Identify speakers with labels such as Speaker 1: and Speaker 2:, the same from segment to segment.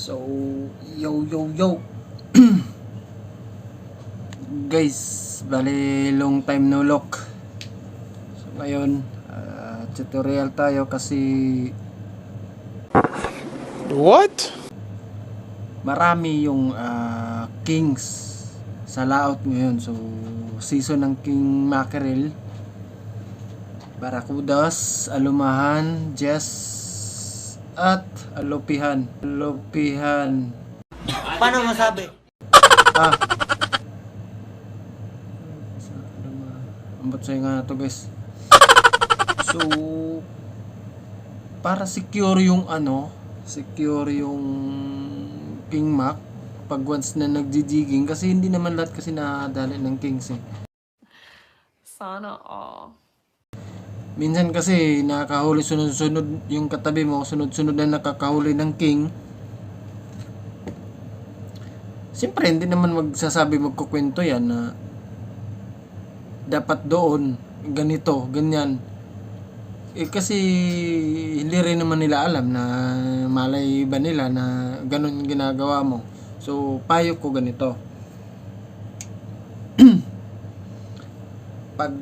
Speaker 1: So, yo. Guys, bali long time no look. So, ngayon, tutorial tayo kasi
Speaker 2: What?
Speaker 1: marami yung kings sa laot ngayon. So, season ng king mackerel, barakudas, alumahan, jess, at alupihan.
Speaker 3: Paano masabi?
Speaker 1: Ambot sa'yo nga to guys. So, para secure yung king mac pag once na nagjijiging, kasi hindi naman lahat kasi nakadali ng kings eh.
Speaker 4: Sana all.
Speaker 1: Minsan kasi nakakahuli sunod-sunod yung katabi mo, sunod-sunod na nakakahuli ng king. Siyempre hindi naman magkukwento yan na dapat doon ganito, ganyan. Eh kasi hindi rin naman nila alam na malay ba nila na ganun ginagawa mo. So payo ko ganito. Pag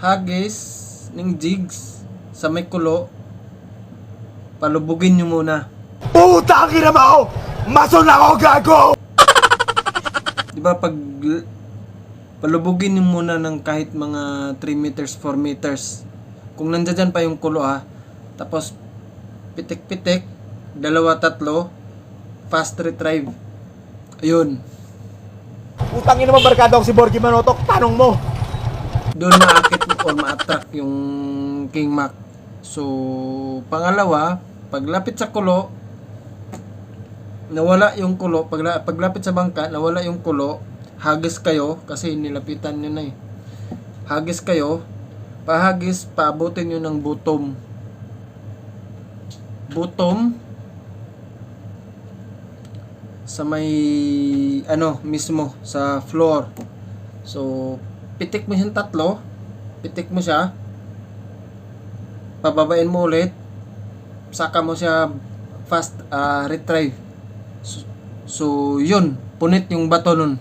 Speaker 1: hagis ng jigs sa may kulo, palubugin nyo muna.
Speaker 2: Puta ang ina mo! Mason ako, gago!
Speaker 1: Diba pag palubugin nyo muna ng kahit mga 3 meters, 4 meters. Kung nandiyan pa yung kulo tapos pitik-pitik, 2-3, fast retrieve. Ayun.
Speaker 2: Putang ina mo, barkada ako si Borgie Manotok, tanong mo!
Speaker 1: Doon maakit or ma-attract yung king mac. So, pangalawa, paglapit sa kulo, nawala yung kulo. Paglapit sa bangka, nawala yung kulo. Hagis kayo, kasi nilapitan nyo na eh. Hagis kayo, pahagis, paabutin nyo ng bottom. Bottom, sa may, mismo, sa floor. So, pitik mo siyang 3, pitik mo siya, pababain mo ulit, saka mo siya fast retrieve. So yun, punit yung bato nun.